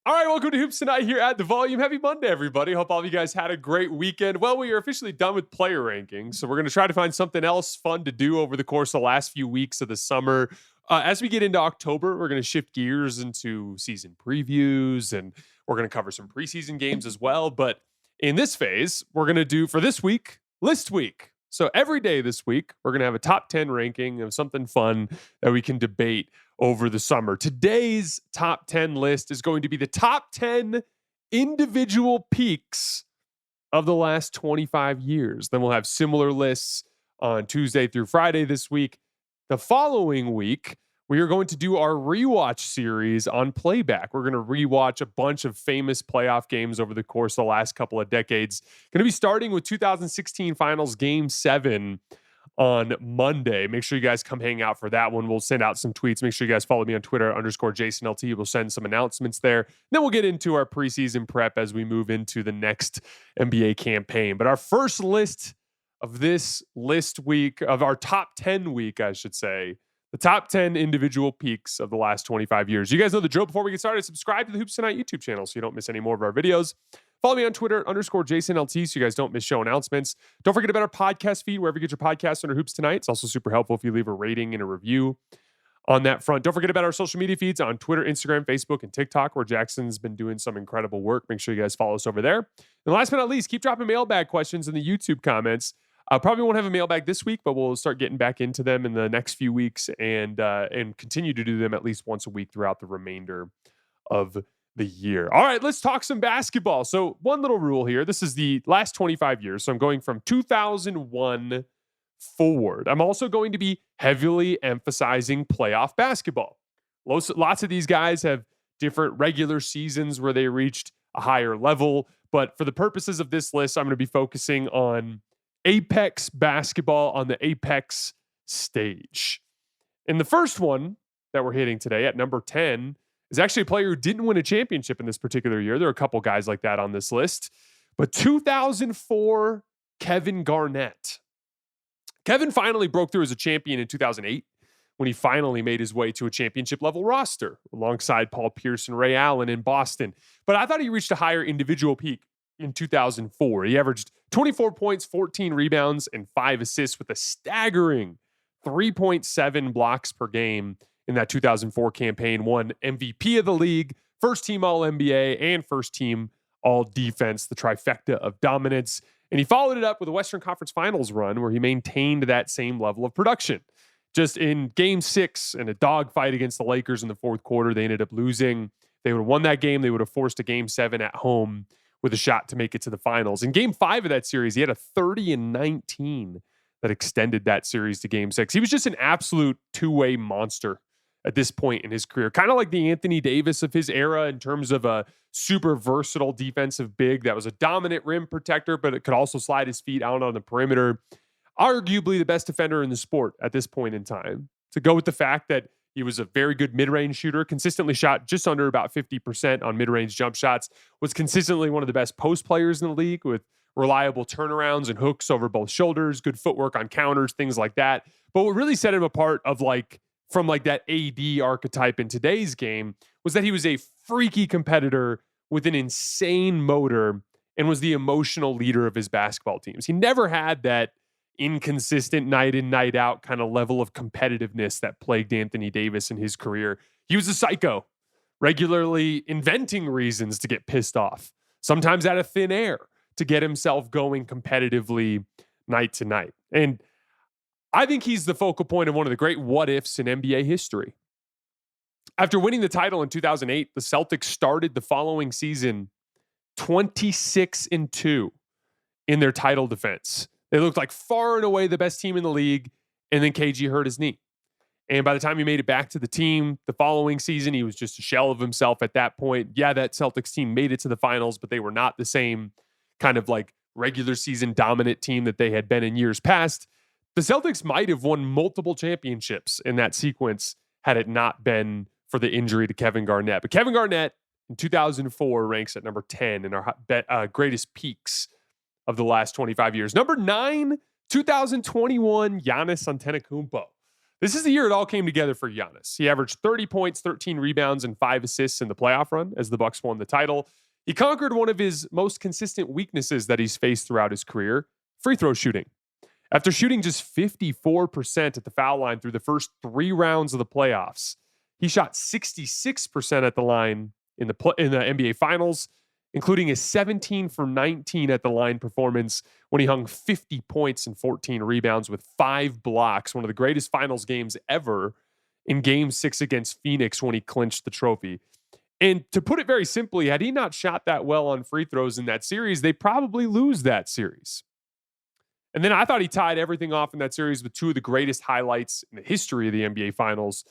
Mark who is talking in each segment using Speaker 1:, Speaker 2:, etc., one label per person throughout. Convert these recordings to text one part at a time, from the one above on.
Speaker 1: All right, welcome to Hoops Tonight here at The Volume. Happy Monday, everybody. Hope all of you guys had a great weekend. Well, we are officially done with player rankings, so we're going to try to find something else fun to do over the course of the last few weeks of the summer. As we get into October, we're going to shift gears into season previews, and we're going to cover some preseason games as well. But in this phase, we're going to do, for this week, List Week. So every day this week, we're going to have a top 10 ranking of something fun that we can debate over the summer. Today's top 10 list is going to be the top 10 individual peaks of the last 25 years. Then we'll have similar lists on Tuesday through Friday this week. The following week, we are going to do our rewatch series on playback. We're going to rewatch a bunch of famous playoff games over the course of the last couple of decades. Going to be starting with 2016 Finals Game 7 on Monday. Make sure you guys come hang out for that one. We'll send out some tweets. Make sure you guys follow me on Twitter @JasonLT. We'll send some announcements there. Then we'll get into our preseason prep as we move into the next NBA campaign. But our first list of this list week, of our top 10 week, I should say, the top 10 individual peaks of the last 25 years. You guys know the drill. Before we get started, subscribe to the Hoops Tonight YouTube channel so you don't miss any more of our videos. Follow me on Twitter @JasonLT so you guys don't miss show announcements. Don't forget about our podcast feed wherever you get your podcasts under Hoops Tonight. It's also super helpful if you leave a rating and a review on that front. Don't forget about our social media feeds on Twitter, Instagram, Facebook, and TikTok, where Jackson's been doing some incredible work. Make sure you guys follow us over there. And last but not least, keep dropping mailbag questions in the YouTube comments. I probably won't have a mailbag this week, but we'll start getting back into them in the next few weeks and continue to do them at least once a week throughout the remainder of the year. All right, let's talk some basketball. So one little rule here. This is the last 25 years. So I'm going from 2001 forward. I'm also going to be heavily emphasizing playoff basketball. Lots of these guys have different regular seasons where they reached a higher level. But for the purposes of this list, I'm going to be focusing on Apex basketball on the Apex stage. And the first one that we're hitting today at number 10 is actually a player who didn't win a championship in this particular year. There are a couple guys like that on this list. But 2004, Kevin Garnett. Kevin finally broke through as a champion in 2008 when he finally made his way to a championship level roster alongside Paul Pierce and Ray Allen in Boston. But I thought he reached a higher individual peak in 2004. He averaged 24 points, 14 rebounds, and 5 assists with a staggering 3.7 blocks per game in that 2004 campaign. Won MVP of the league, first team All-NBA, and first team All-Defense, the trifecta of dominance. And he followed it up with a Western Conference Finals run where he maintained that same level of production. Just in Game 6, in a dogfight against the Lakers in the fourth quarter, they ended up losing. If they would have won that game, they would have forced a Game 7 at home with a shot to make it to the finals. In Game 5 of that series, he had a 30-19 that extended that series to Game 6. He was just an absolute two-way monster at this point in his career. Kind of like the Anthony Davis of his era in terms of a super versatile defensive big that was a dominant rim protector, but it could also slide his feet out on the perimeter. Arguably the best defender in the sport at this point in time. To go with the fact that he was a very good mid-range shooter, consistently shot just under about 50% on mid-range jump shots, was consistently one of the best post players in the league with reliable turnarounds and hooks over both shoulders, good footwork on counters, things like that. But what really set him apart from that AD archetype in today's game was that he was a freaky competitor with an insane motor and was the emotional leader of his basketball teams. He never had that inconsistent night in, night out kind of level of competitiveness that plagued Anthony Davis in his career. He was a psycho, regularly inventing reasons to get pissed off, sometimes out of thin air to get himself going competitively night to night. And I think he's the focal point of one of the great what-ifs in NBA history. After winning the title in 2008, the Celtics started the following season 26-2 in their title defense. They looked like far and away the best team in the league, and then KG hurt his knee. And by the time he made it back to the team the following season, he was just a shell of himself at that point. Yeah, that Celtics team made it to the finals, but they were not the same kind of like regular season dominant team that they had been in years past. The Celtics might have won multiple championships in that sequence had it not been for the injury to Kevin Garnett. But Kevin Garnett in 2004 ranks at number 10 in our greatest peaks of the last 25 years. Number 9, 2021, Giannis Antetokounmpo. This is the year it all came together for Giannis. He averaged 30 points, 13 rebounds, and 5 assists in the playoff run as the Bucks won the title. He conquered one of his most consistent weaknesses that he's faced throughout his career, free throw shooting. After shooting just 54% at the foul line through the first 3 rounds of the playoffs, he shot 66% at the line in the NBA Finals, including a 17 for 19 at the line performance when he hung 50 points and 14 rebounds with 5 blocks, one of the greatest finals games ever in Game 6 against Phoenix when he clinched the trophy. And to put it very simply, had he not shot that well on free throws in that series, they probably lose that series. And then I thought he tied everything off in that series with 2 of the greatest highlights in the history of the NBA Finals.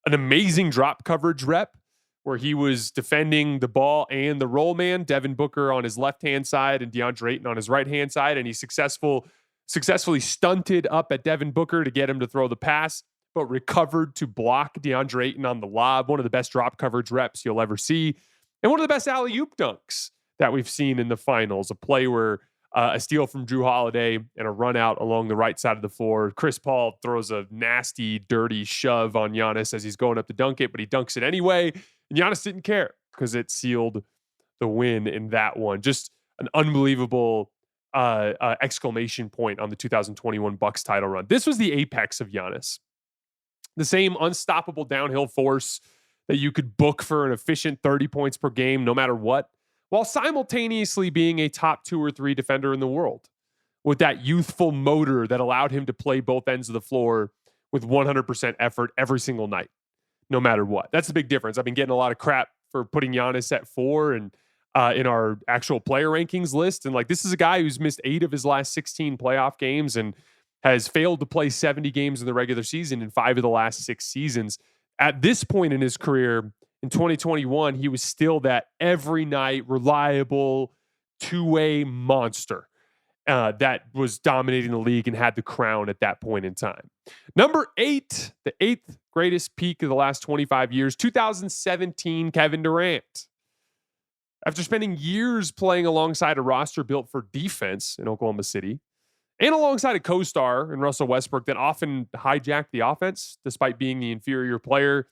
Speaker 1: An amazing drop coverage rep where he was defending the ball and the roll man, Devin Booker on his left-hand side and DeAndre Ayton on his right-hand side, and he successfully stunted up at Devin Booker to get him to throw the pass, but recovered to block DeAndre Ayton on the lob, one of the best drop coverage reps you'll ever see, and one of the best alley-oop dunks that we've seen in the finals, a play where a steal from Drew Holiday and a run out along the right side of the floor. Chris Paul throws a nasty, dirty shove on Giannis as he's going up to dunk it, but he dunks it anyway. And Giannis didn't care because it sealed the win in that one. Just an unbelievable exclamation point on the 2021 Bucks title run. This was the apex of Giannis. The same unstoppable downhill force that you could book for an efficient 30 points per game, no matter what, while simultaneously being a top 2 or 3 defender in the world with that youthful motor that allowed him to play both ends of the floor with 100% effort every single night, no matter what. That's the big difference. I've been getting a lot of crap for putting Giannis at 4 and in our actual player rankings list. And this is a guy who's missed 8 of his last 16 playoff games and has failed to play 70 games in the regular season in 5 of the last 6 seasons. At this point in his career, in 2021, he was still that every night reliable 2-way monster that was dominating the league and had the crown at that point in time. Number 8, the 8th greatest peak of the last 25 years, 2017 Kevin Durant. After spending years playing alongside a roster built for defense in Oklahoma City and alongside a co-star in Russell Westbrook that often hijacked the offense despite being the inferior player,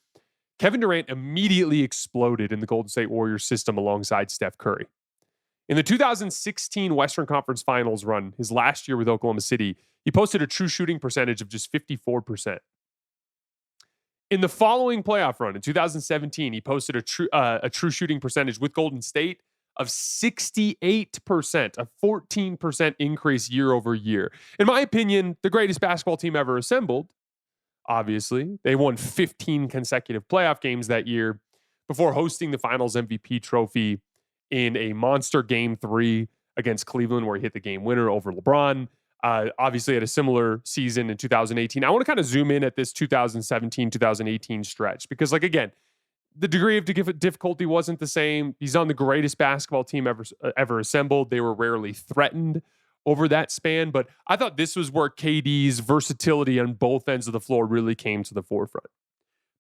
Speaker 1: Kevin Durant immediately exploded in the Golden State Warriors system alongside Steph Curry. In the 2016 Western Conference Finals run, his last year with Oklahoma City, he posted a true shooting percentage of just 54%. In the following playoff run, in 2017, he posted a true shooting percentage with Golden State of 68%, a 14% increase year over year. In my opinion, the greatest basketball team ever assembled. Obviously, they won 15 consecutive playoff games that year before hosting the Finals MVP trophy in a monster Game 3 against Cleveland, where he hit the game winner over LeBron. Obviously, had a similar season in 2018. I want to kind of zoom in at this 2017-2018 stretch because, again, the degree of difficulty wasn't the same. He's on the greatest basketball team ever assembled. They were rarely threatened over that span, but I thought this was where KD's versatility on both ends of the floor really came to the forefront.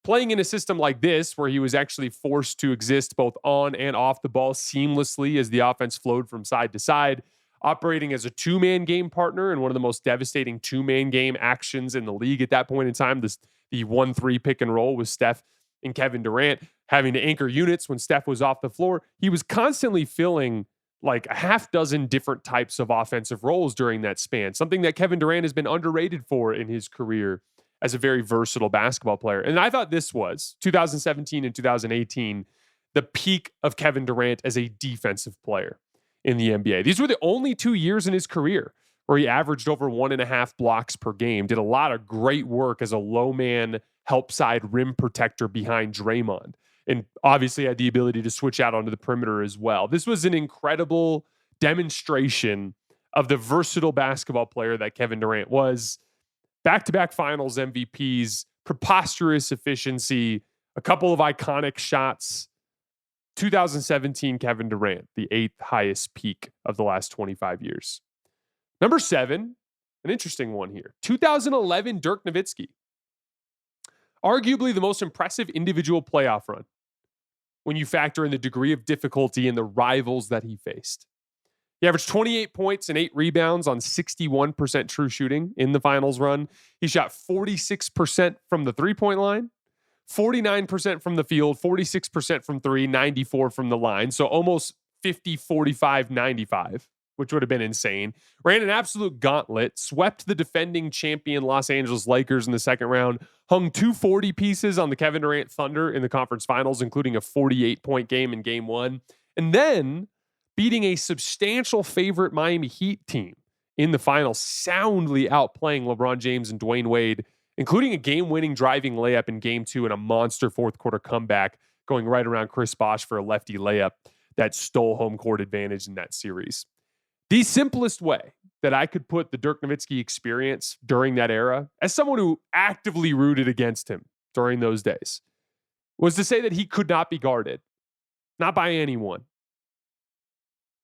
Speaker 1: Playing in a system like this, where he was actually forced to exist both on and off the ball seamlessly as the offense flowed from side to side, operating as a 2-man game partner in one of the most devastating 2-man game actions in the league at that point in time, the 1-3 pick and roll with Steph and Kevin Durant, having to anchor units when Steph was off the floor. He was constantly filling a half dozen different types of offensive roles during that span, something that Kevin Durant has been underrated for in his career as a very versatile basketball player. And I thought this was 2017 and 2018, the peak of Kevin Durant as a defensive player in the NBA. These were the only 2 years in his career where he averaged over 1.5 blocks per game, did a lot of great work as a low man help side rim protector behind Draymond, and obviously had the ability to switch out onto the perimeter as well. This was an incredible demonstration of the versatile basketball player that Kevin Durant was. Back-to-back finals MVPs, preposterous efficiency, a couple of iconic shots. 2017 Kevin Durant, the 8th highest peak of the last 25 years. Number 7, an interesting one here. 2011 Dirk Nowitzki. Arguably the most impressive individual playoff run when you factor in the degree of difficulty and the rivals that he faced. He averaged 28 points and 8 rebounds on 61% true shooting in the finals run. He shot 46% from the three-point line, 49% from the field, 46% from three, 94 from the line. So almost 50, 45, 95, which would have been insane. Ran an absolute gauntlet, swept the defending champion Los Angeles Lakers in the second round, hung 240 pieces on the Kevin Durant Thunder in the conference finals, including a 48-point game in game one. And then beating a substantial favorite Miami Heat team in the finals, soundly outplaying LeBron James and Dwayne Wade, including a game-winning driving layup in game two and a monster fourth-quarter comeback going right around Chris Bosh for a lefty layup that stole home court advantage in that series. The simplest way that I could put the Dirk Nowitzki experience during that era, as someone who actively rooted against him during those days, was to say that he could not be guarded, not by anyone.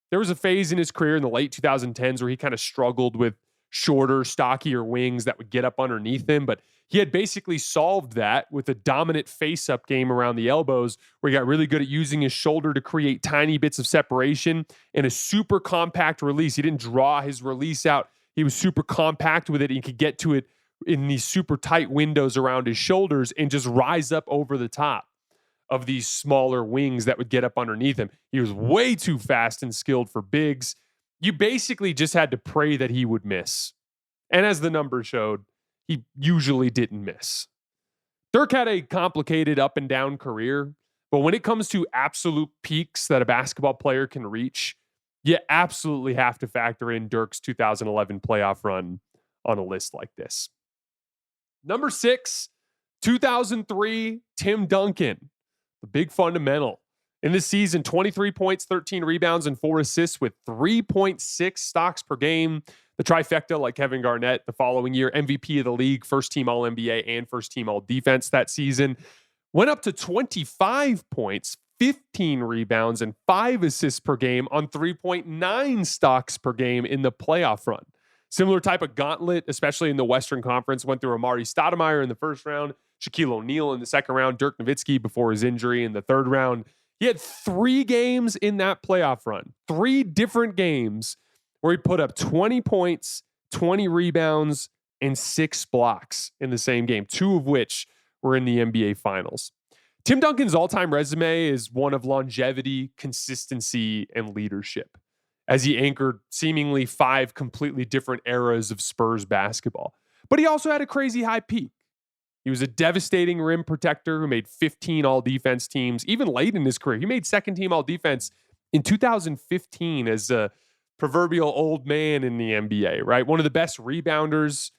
Speaker 1: There was a phase in his career in the late 2010s where he kind of struggled with shorter, stockier wings that would get up underneath him, but he had basically solved that with a dominant face-up game around the elbows where he got really good at using his shoulder to create tiny bits of separation and a super compact release. He didn't draw his release out. He was super compact with it. He could get to it in these super tight windows around his shoulders and just rise up over the top of these smaller wings that would get up underneath him. He was way too fast and skilled for bigs. You basically just had to pray that he would miss. And as the numbers showed, he usually didn't miss. Dirk had a complicated up and down career, but when it comes to absolute peaks that a basketball player can reach, you absolutely have to factor in Dirk's 2011 playoff run on a list like this. Number 6, 2003, Tim Duncan. The big fundamental. In this season, 23 points, 13 rebounds, and 4 assists with 3.6 stocks per game. The trifecta, like Kevin Garnett, the following year, MVP of the league, first team All-NBA, and first team All-Defense that season. Went up to 25 points, 15 rebounds, and 5 assists per game on 3.9 stocks per game in the playoff run. Similar type of gauntlet, especially in the Western Conference, went through Amari Stoudemire in the first round, Shaquille O'Neal in the second round, Dirk Nowitzki before his injury in the third round. He had 3 games in that playoff run, 3 different games where he put up 20 points, 20 rebounds, and 6 blocks in the same game, 2 of which were in the NBA Finals. Tim Duncan's all-time resume is one of longevity, consistency, and leadership, as he anchored seemingly 5 completely different eras of Spurs basketball. But he also had a crazy high peak. He was a devastating rim protector who made 15 all-defense teams. Even late in his career, he made second-team all-defense in 2015 as a proverbial old man in the NBA, right? One of the best rebounders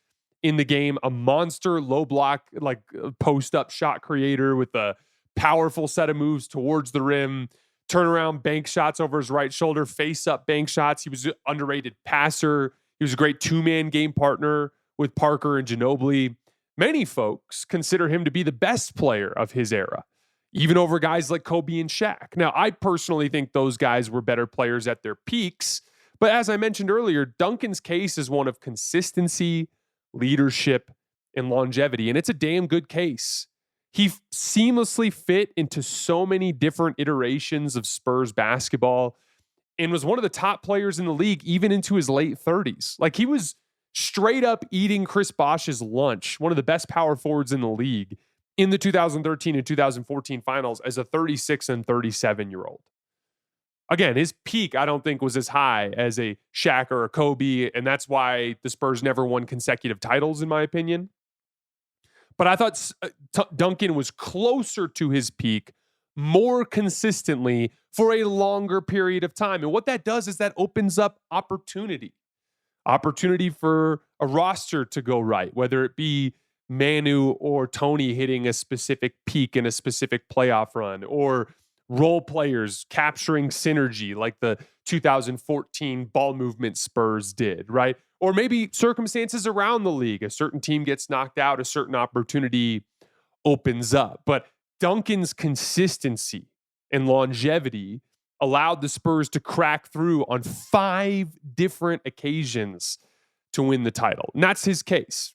Speaker 1: in the game, a monster low block, like post-up shot creator with a powerful set of moves towards the rim, turnaround bank shots over his right shoulder, face-up bank shots. He was an underrated passer. He was a great two-man game partner with Parker and Ginobili. Many folks consider him to be the best player of his era, even over guys like Kobe and Shaq. Now, I personally think those guys were better players at their peaks, but as I mentioned earlier, Duncan's case is one of consistency, leadership, and longevity, and it's a damn good case. He seamlessly fit into so many different iterations of Spurs basketball and was one of the top players in the league even into his late 30s. Like, he was straight up eating Chris Bosh's lunch, one of the best power forwards in the league in the 2013 and 2014 finals as a 36 and 37-year-old. Again, his peak, I don't think, was as high as a Shaq or a Kobe, and that's why the Spurs never won consecutive titles, in my opinion. But I thought Duncan was closer to his peak more consistently for a longer period of time. And what that does is that opens up opportunity for a roster to go right, whether it be Manu or Tony hitting a specific peak in a specific playoff run, or role players capturing synergy like the 2014 ball movement Spurs did, right? Or maybe circumstances around the league. A certain team gets knocked out, a certain opportunity opens up. But Duncan's consistency and longevity allowed the Spurs to crack through on 5 different occasions to win the title. And that's his case.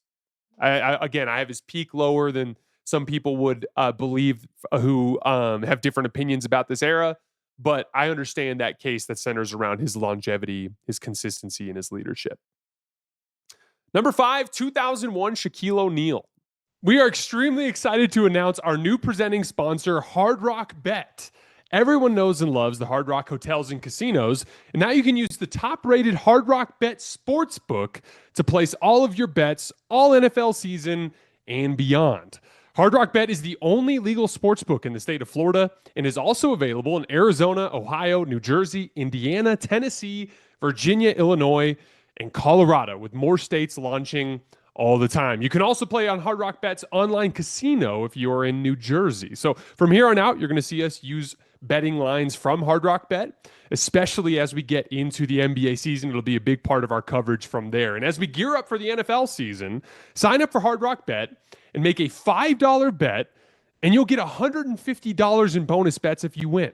Speaker 1: I have his peak lower than some people would believe who have different opinions about this era. But I understand that case that centers around his longevity, his consistency, and his leadership. Number 5, 2001 Shaquille O'Neal. We are extremely excited to announce our new presenting sponsor, Hard Rock Bet. Everyone knows and loves the Hard Rock hotels and casinos, and now you can use the top-rated Hard Rock Bet Sportsbook to place all of your bets all NFL season and beyond. Hard Rock Bet is the only legal sportsbook in the state of Florida and is also available in Arizona, Ohio, New Jersey, Indiana, Tennessee, Virginia, Illinois, and Colorado, with more states launching all the time. You can also play on Hard Rock Bet's online casino if you're in New Jersey. So from here on out, you're going to see us use betting lines from Hard Rock Bet, especially as we get into the NBA season. It'll be a big part of our coverage from there. And as we gear up for the NFL season, sign up for Hard Rock Bet and make a $5 bet, and you'll get $150 in bonus bets if you win.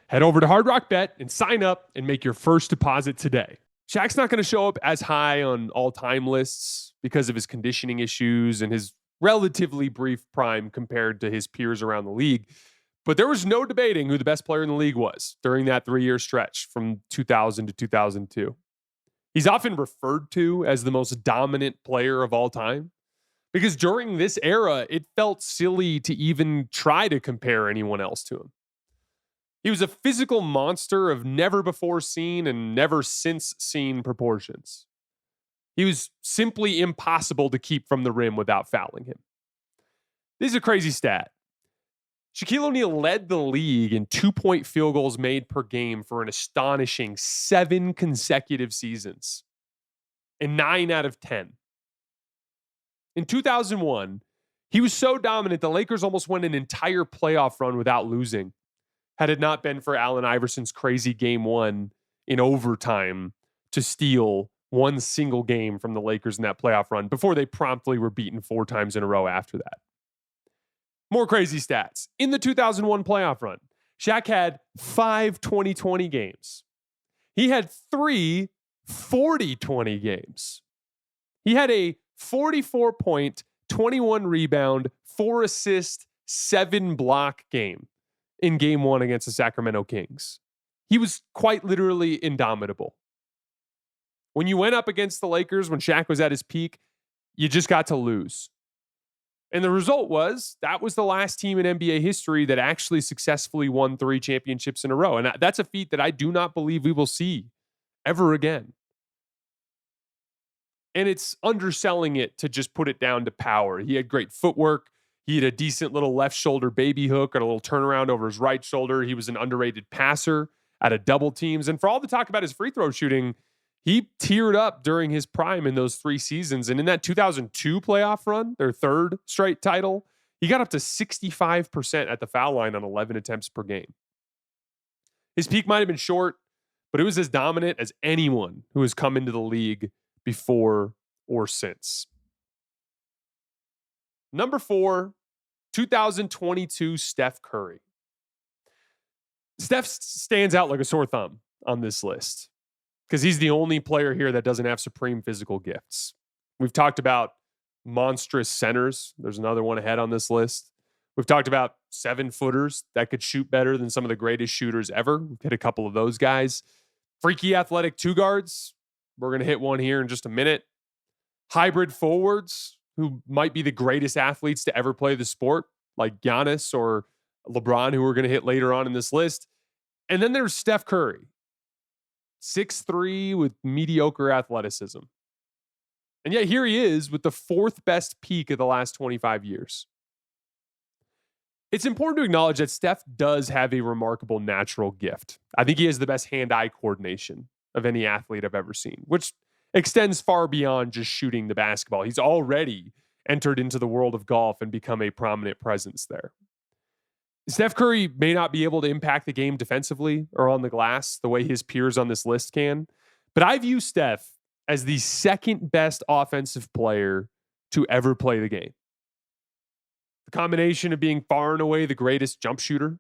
Speaker 1: Head over to Hard Rock Bet and sign up and make your first deposit today. Shaq's not going to show up as high on all-time lists because of his conditioning issues and his relatively brief prime compared to his peers around the league. But there was no debating who the best player in the league was during that 3-year stretch from 2000 to 2002. He's often referred to as the most dominant player of all time because during this era, it felt silly to even try to compare anyone else to him. He was a physical monster of never before seen and never since seen proportions. He was simply impossible to keep from the rim without fouling him. This is a crazy stat. Shaquille O'Neal led the league in 2-point field goals made per game for an astonishing 7 consecutive seasons, and 9 out of 10. In 2001, he was so dominant the Lakers almost went an entire playoff run without losing, had it not been for Allen Iverson's crazy game 1 in overtime to steal one single game from the Lakers in that playoff run before they promptly were beaten 4 times in a row after that. More crazy stats. In the 2001 playoff run, Shaq had 5 20-20 games. He had 3 40-20 games. He had a 44-point, 21 rebound, 4 assist, 7 block game in game 1 against the Sacramento Kings. He was quite literally indomitable. When you went up against the Lakers when Shaq was at his peak, you just got to lose. And the result was that was the last team in NBA history that actually successfully won 3 championships in a row. And that's a feat that I do not believe we will see ever again. And it's underselling it to just put it down to power. He had great footwork. He had a decent little left shoulder baby hook and a little turnaround over his right shoulder. He was an underrated passer out of double teams. And for all the talk about his free throw shooting, he teared up during his prime in those 3 seasons. And in that 2002 playoff run, their 3rd straight title, he got up to 65% at the foul line on 11 attempts per game. His peak might have been short, but it was as dominant as anyone who has come into the league before or since. Number 4, 2022 Steph Curry. Steph stands out like a sore thumb on this list because he's the only player here that doesn't have supreme physical gifts. We've talked about monstrous centers. There's another one ahead on this list. We've talked about 7-footers that could shoot better than some of the greatest shooters ever. We've hit a couple of those guys. Freaky athletic 2 guards. We're going to hit one here in just a minute. Hybrid forwards who might be the greatest athletes to ever play the sport, like Giannis or LeBron, who we're going to hit later on in this list. And then there's Steph Curry, 6'3" with mediocre athleticism. And yet here he is with the 4th best peak of the last 25 years. It's important to acknowledge that Steph does have a remarkable natural gift. I think he has the best hand-eye coordination of any athlete I've ever seen, which extends far beyond just shooting the basketball. He's already entered into the world of golf and become a prominent presence there. Steph Curry may not be able to impact the game defensively or on the glass the way his peers on this list can, but I view Steph as the 2nd best offensive player to ever play the game. The combination of being far and away the greatest jump shooter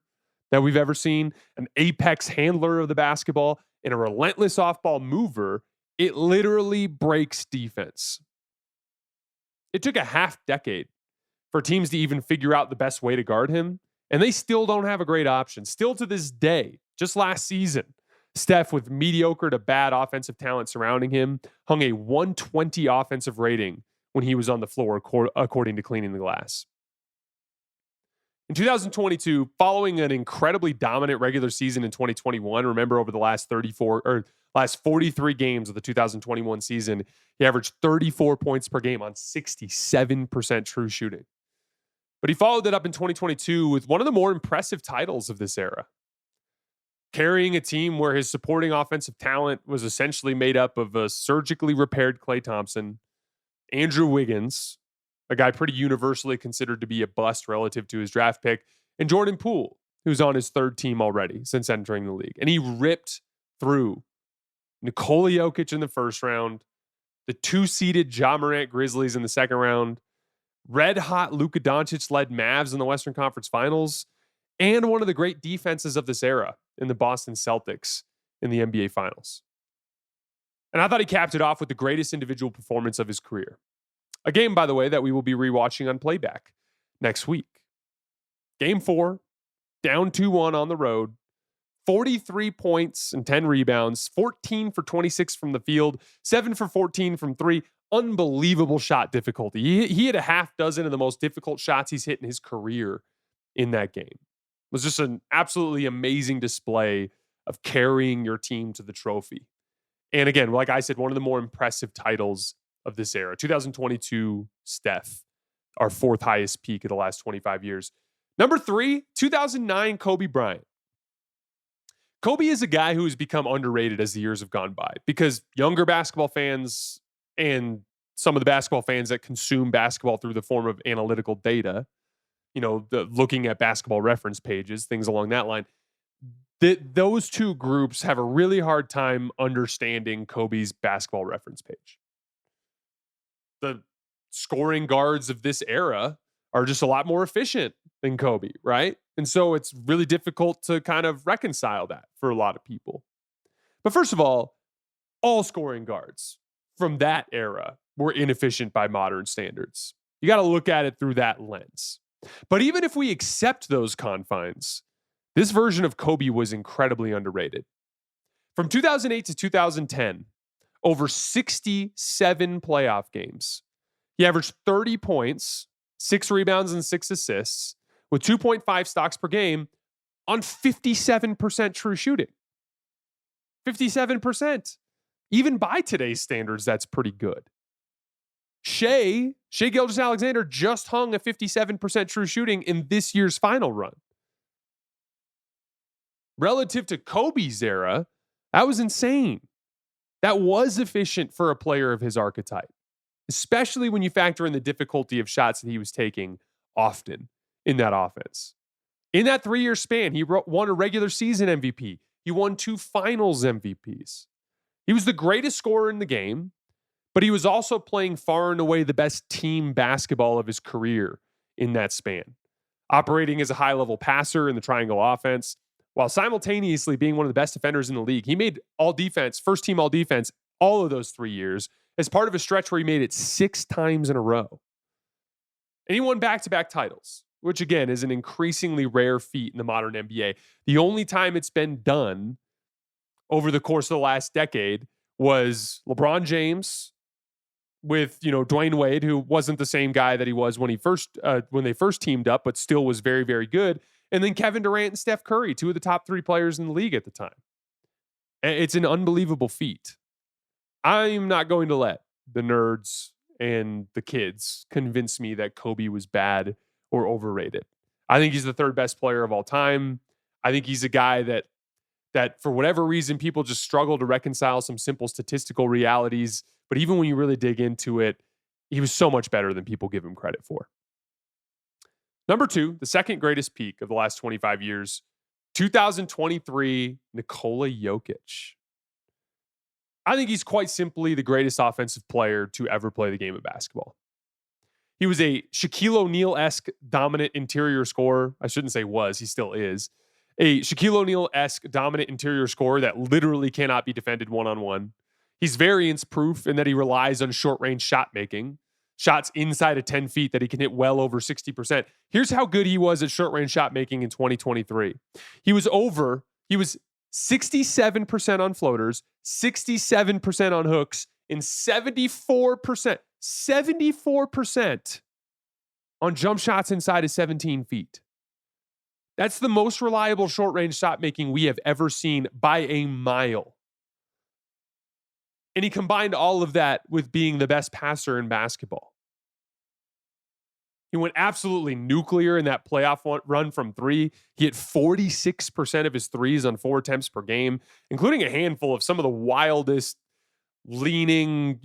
Speaker 1: that we've ever seen, an apex handler of the basketball, and a relentless off-ball mover, it literally breaks defense. It took a half decade for teams to even figure out the best way to guard him, and they still don't have a great option. Still to this day, Just last season, Steph, with mediocre to bad offensive talent surrounding him, hung a 120 offensive rating when he was on the floor, according to Cleaning the Glass. In 2022, following an incredibly dominant regular season in 2021, remember over the last 43 games of the 2021 season, he averaged 34 points per game on 67% true shooting. But he followed it up in 2022 with one of the more impressive titles of this era, carrying a team where his supporting offensive talent was essentially made up of a surgically repaired Klay Thompson, Andrew Wiggins, a guy pretty universally considered to be a bust relative to his draft pick, and Jordan Poole, who's on his third team already since entering the league. And he ripped through Nikola Jokic in the first round, the 2-seeded Ja Morant Grizzlies in the second round, red-hot Luka Doncic-led Mavs in the Western Conference Finals, and one of the great defenses of this era in the Boston Celtics in the NBA Finals. And I thought he capped it off with the greatest individual performance of his career. A game, by the way, that we will be rewatching on playback next week. Game 4, down 2-1 on the road, 43 points and 10 rebounds, 14 for 26 from the field, 7 for 14 from 3. Unbelievable shot difficulty. He had a half dozen of the most difficult shots he's hit in his career in that game. It was just an absolutely amazing display of carrying your team to the trophy. And again, like I said, one of the more impressive titles of this era. 2022 Steph, our fourth highest peak of the last 25 years. Number 3, 2009 Kobe Bryant. Kobe is a guy who has become underrated as the years have gone by because younger basketball fans and some of the basketball fans that consume basketball through the form of analytical data, looking at basketball reference pages, things along that line, those two groups have a really hard time understanding Kobe's basketball reference page. The scoring guards of this era are just a lot more efficient than Kobe, right? And so it's really difficult to kind of reconcile that for a lot of people. But first of all scoring guards from that era were inefficient by modern standards. You got to look at it through that lens. But even if we accept those confines, this version of Kobe was incredibly underrated. From 2008 to 2010, over 67 playoff games, he averaged 30 points, 6 rebounds, and 6 assists with 2.5 stocks per game on 57% true shooting. 57%. Even by today's standards, that's pretty good. Shai Gilgeous-Alexander just hung a 57% true shooting in this year's final run. Relative to Kobe's era, that was insane. That was efficient for a player of his archetype, especially when you factor in the difficulty of shots that he was taking often in that offense. In that 3-year span, he won a regular season MVP. He won 2 finals MVPs. He was the greatest scorer in the game, but he was also playing far and away the best team basketball of his career in that span, operating as a high-level passer in the triangle offense, while simultaneously being one of the best defenders in the league. He made all-defense, first-team all-defense, all of those 3 years as part of a stretch where he made it 6 times in a row. And he won back-to-back titles, which, again, is an increasingly rare feat in the modern NBA. The only time it's been done over the course of the last decade was LeBron James with, Dwayne Wade, who wasn't the same guy that he was when they first teamed up, but still was very, very good. And then Kevin Durant and Steph Curry, 2 of the top 3 players in the league at the time. It's an unbelievable feat. I'm not going to let the nerds and the kids convince me that Kobe was bad or overrated. I think he's the 3rd best player of all time. I think he's a guy that for whatever reason, people just struggle to reconcile some simple statistical realities. But even when you really dig into it, he was so much better than people give him credit for. Number 2, the second greatest peak of the last 25 years, 2023 Nikola Jokic. I think he's quite simply the greatest offensive player to ever play the game of basketball. He was a Shaquille O'Neal-esque dominant interior scorer. I shouldn't say was, he still is. A Shaquille O'Neal-esque dominant interior scorer that literally cannot be defended one-on-one. He's variance-proof in that he relies on short-range shot making. Shots inside of 10 feet that he can hit well over 60%. Here's how good he was at short-range shot making in 2023. He was 67% on floaters, 67% on hooks, and 74% on jump shots inside of 17 feet. That's the most reliable short-range shot making we have ever seen by a mile. And he combined all of that with being the best passer in basketball. He went absolutely nuclear in that playoff run from three. He hit 46% of his threes on 4 attempts per game, including a handful of some of the wildest leaning,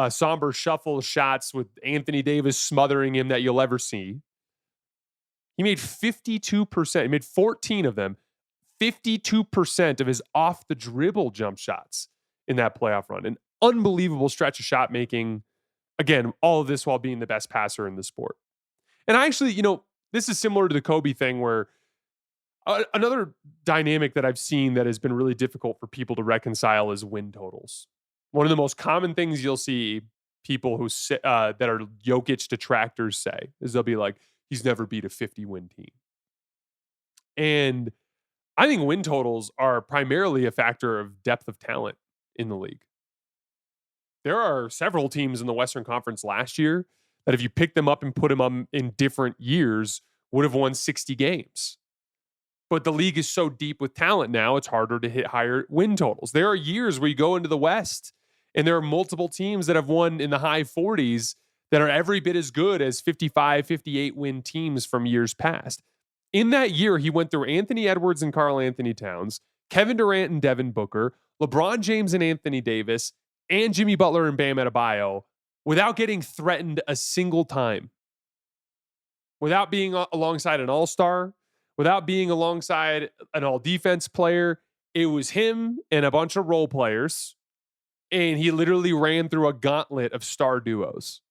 Speaker 1: somber shuffle shots with Anthony Davis smothering him that you'll ever see. He made 52%. He made 14 of them, 52% of his off the dribble jump shots in that playoff run. An unbelievable stretch of shot making. Again, all of this while being the best passer in the sport. And I actually, this is similar to the Kobe thing where another dynamic that I've seen that has been really difficult for people to reconcile is win totals. One of the most common things you'll see people who that are Jokic detractors say is they'll be like, he's never beat a 50-win team. And I think win totals are primarily a factor of depth of talent in the league. There are several teams in the Western Conference last year that if you pick them up and put them on in different years would have won 60 games. But the league is so deep with talent now, it's harder to hit higher win totals. There are years where you go into the West and there are multiple teams that have won in the high 40s that are every bit as good as 55, 58 win teams from years past. In that year, he went through Anthony Edwards and Karl Anthony Towns, Kevin Durant and Devin Booker, LeBron James and Anthony Davis, and Jimmy Butler and Bam Adebayo without getting threatened a single time. Without being alongside an all-star, without being alongside an all-defense player. It was him and a bunch of role players, and he literally ran through a gauntlet of star duos.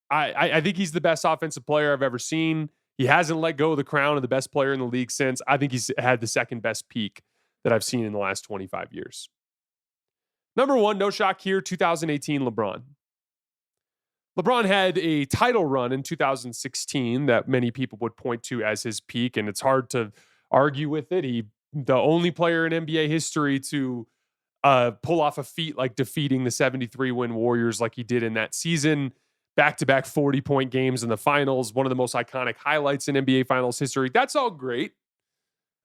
Speaker 1: I think he's the best offensive player I've ever seen. He hasn't let go of the crown of the best player in the league since. I think he's had the second best peak that I've seen in the last 25 years. Number one, no shock here, 2018 LeBron. LeBron had a title run in 2016 that many people would point to as his peak, and it's hard to argue with it. The only player in NBA history to pull off a feat like defeating the 73-win Warriors like he did in that season. Back-to-back 40-point games in the finals, one of the most iconic highlights in NBA Finals history. That's all great.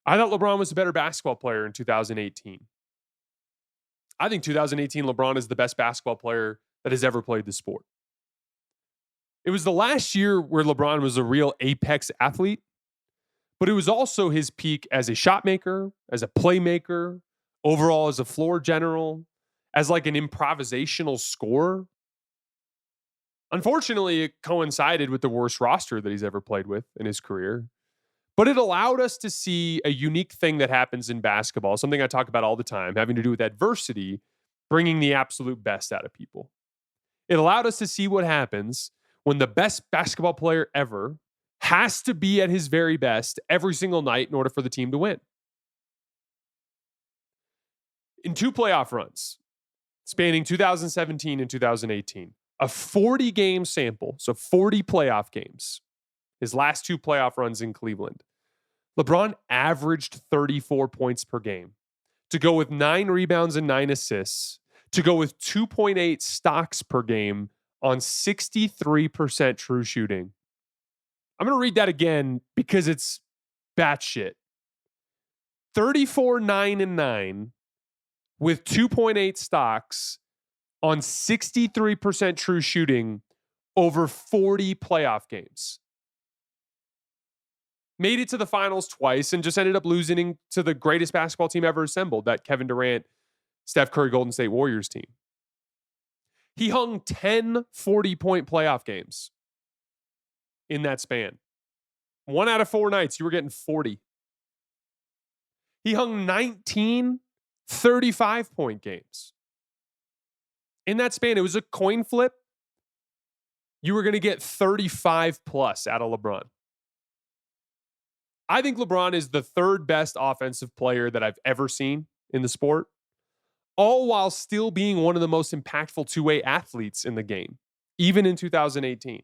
Speaker 1: I thought LeBron was a better basketball player in 2018. I think 2018 LeBron is the best basketball player that has ever played the sport. It was the last year where LeBron was a real apex athlete, but it was also his peak as a shot maker, as a playmaker, overall as a floor general, as like an improvisational scorer. Unfortunately, it coincided with the worst roster that he's ever played with in his career. But it allowed us to see a unique thing that happens in basketball, something I talk about all the time, having to do with adversity, bringing the absolute best out of people. It allowed us to see what happens when the best basketball player ever has to be at his very best every single night in order for the team to win. In 2 playoff runs, spanning 2017 and 2018, a 40-game sample, so 40 playoff games, his last 2 playoff runs in Cleveland, LeBron averaged 34 points per game. To go with 9 rebounds and 9 assists, to go with 2.8 stocks per game on 63% true shooting. I'm going to read that again because it's batshit. 34, 9, and 9 with 2.8 stocks on 63% true shooting over 40 playoff games. Made it to the finals twice and just ended up losing to the greatest basketball team ever assembled, that Kevin Durant, Steph Curry Golden State Warriors team. He hung 10 40-point playoff games in that span. 1 out of 4 nights, you were getting 40. He hung 19 35-point games. In that span, it was a coin flip. You were going to get 35 plus out of LeBron. I think LeBron is the 3rd best offensive player that I've ever seen in the sport, all while still being one of the most impactful two-way athletes in the game, even in 2018.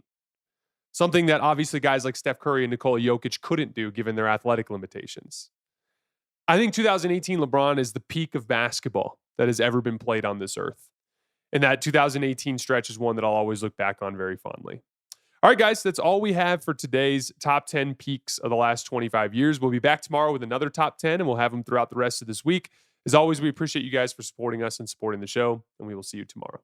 Speaker 1: something that obviously guys like Steph Curry and Nikola Jokic couldn't do given their athletic limitations. I think 2018 LeBron is the peak of basketball that has ever been played on this earth. And that 2018 stretch is one that I'll always look back on very fondly. All right, guys, that's all we have for today's top 10 peaks of the last 25 years. We'll be back tomorrow with another top 10, and we'll have them throughout the rest of this week. As always, we appreciate you guys for supporting us and supporting the show, and we will see you tomorrow.